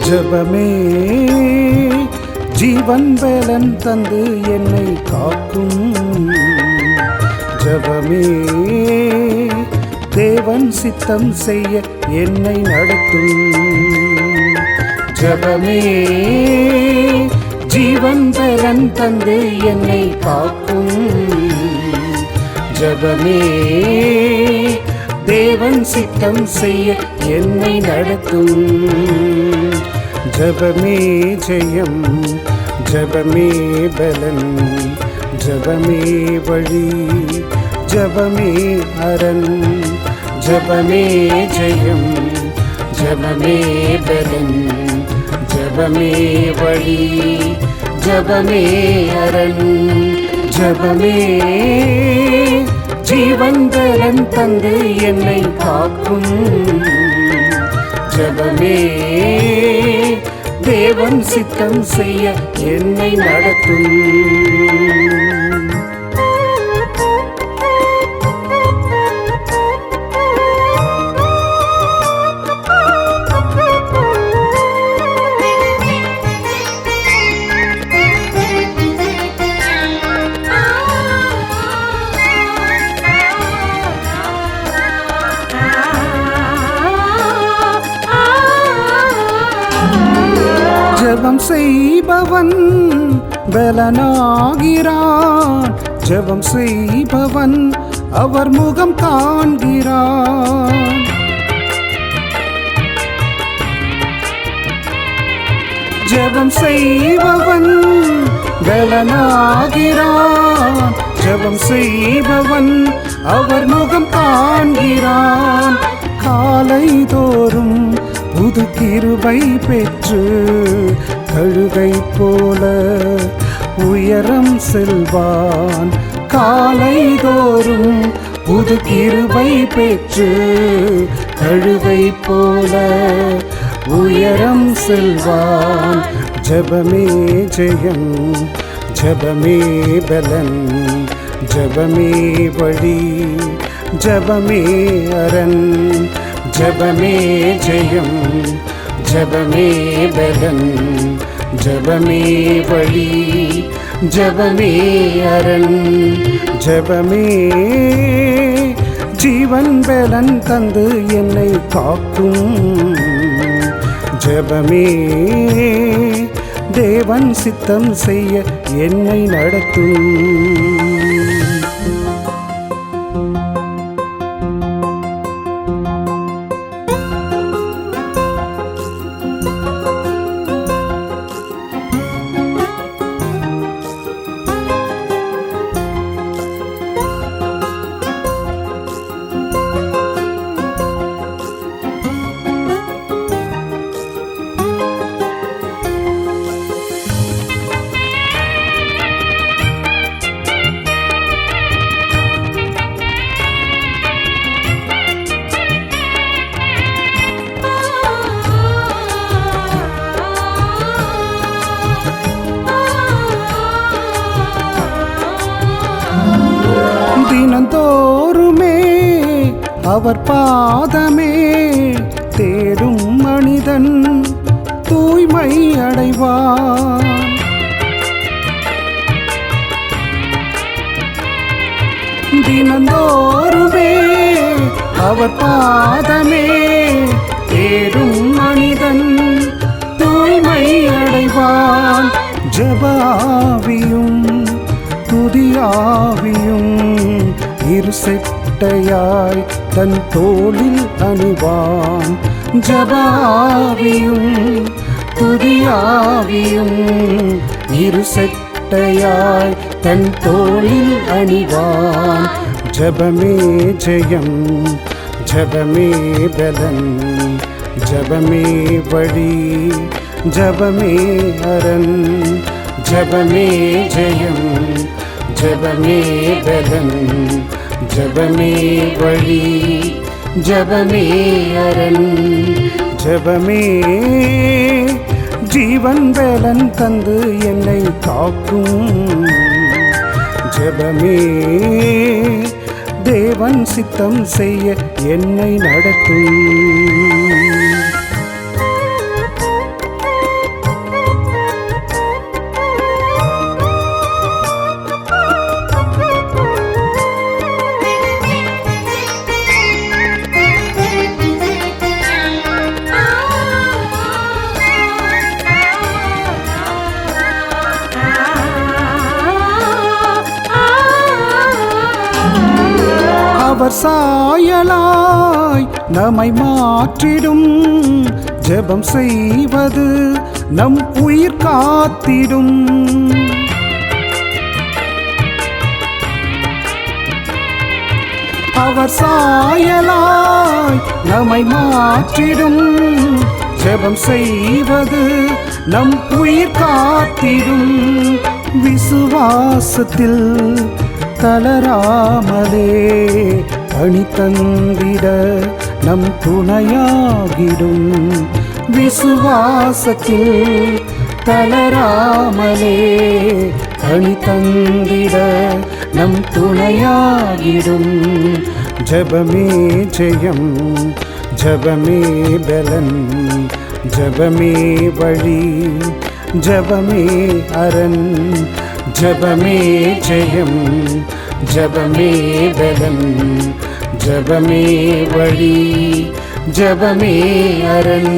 ஜபமே ஜீவன் பலன் தந்து என்னை காக்கும். ஜபமே தேவன் சித்தம் செய்ய என்னை நடத்தும். ஜபமே ஜீவன் பலன் தந்து என்னை காக்கும். ஜபமே தேவன் சித்தம் செய்ய என்னை நடத்தும். ஜபமே ஜெயம், ஜபமே பலன், ஜபமே வழி, ஜபமே அரண். ஜபமே ஜெயம், ஜபமே பலன், ஜபமே வழி, ஜபமே அரண். ஜபமே ஜீவன் பலன் தந்து என்னை காக்கும். ஜபமே தேவன் சித்தம் செய்ய என்னை நடத்தும். ஜெபம் செய்பவன் பலனாகிறான். ஜெபம் செய்பவன் அவர் முகம் காண்கிறான். ஜெபம் செய்பவன் பலனாகிறான். ஜெபம் செய்பவன் அவர் முகம் காண்கிறான். காலை தோறும் புது கிருபை பெற்று கழுகை போல உயரம் செல்வான். காலை தோறும் புது கிருபை பெற்று கழுகை போல உயரம் செல்வான். ஜபமே ஜெயம், ஜபமே பலன், ஜபமே வழி, ஜபமே அரண். ஜபமே ஜெயம், ஜபமே பலன், ஜபமே வழி, ஜபமே அரண். ஜபமே ஜீவன் பலன் தந்து என்னை காக்கும். ஜபமே தேவன் சித்தம் செய்ய என்னை நடத்தும். தினந்தோறுமே அவர் பாதமே தேடும் மனிதன் தூய்மை அடைவான். தினந்தோறுமே அவர் பாதமே தேடும் மனிதன் தூய்மை அடைவான். ஜபாவியும் துதியாவியும் இரு செட்டையாய் தன் தோளில் அணிவான். ஜபாவியும் துதியாவியும் இரு செட்டையாய் தன் தோளில் அணிவான். ஜபமே ஜெயம், ஜபமே பலன், ஜபமே வழி, ஜபமே அரண். ஜபமே ஜெயம், ஜபமே பலன், ஜபமே வழி, ஜபமே அரண். ஜபமே ஜீவன் பலன் தந்து என்னை காக்கும். ஜபமே தேவன் சித்தம் செய்ய என்னை நடத்தும். அவர் சாயலாய் நம்மை மாற்றிடும் ஜெபம் செய்வது நம் உயிர் காத்திடும். அவர் சாயலாய் நம்மை மாற்றிடும் ஜெபம் செய்வது நம் உயிர் காத்திடும். விசுவாசத்தில் தளராமலே அணி தந்திட நம் துணையாகிடும். விசுவாசத்தில் தளராமலே அணி தந்திட நம் துணையாகிடும். ஜெபமே ஜெயம், ஜெபமே பலன், ஜெபமே வழி, ஜெபமே அரண். ஜெபமே ஜெயம், ஜெபமே பலன், ஜெபமே வழி, ஜெபமே அரண்.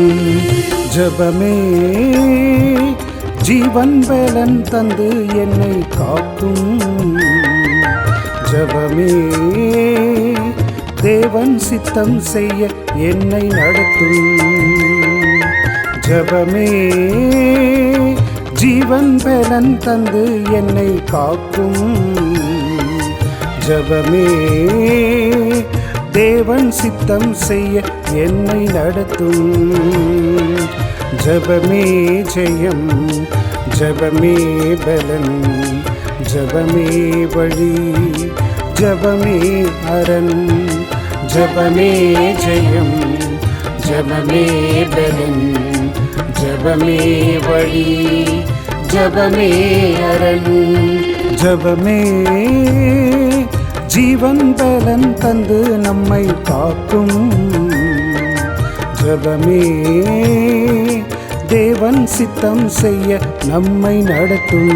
ஜெபமே ஜீவன் பலன் தந்து என்னை காக்கும். ஜெபமே தேவன் சித்தம் செய்ய என்னை நடத்தும். ஜெபமே ஜீவன் பலன் தந்து என்னை காக்கும். ஜெபமே தேவன் சித்தம் செய்ய என்னை நடத்தும். ஜெபமே ஜெயம், ஜெபமே பலன், ஜெபமே வழி, ஜெபமே அரண். ஜெபமே ஜெயம், ஜெபமே பலன், ஜெபமே வழி, ஜெபமே அரண். ஜெபமே ஜீவன் பலன் தந்து நம்மை காக்கும். ஜெபமே தேவன் சித்தம் செய்ய நம்மை நடத்தும்.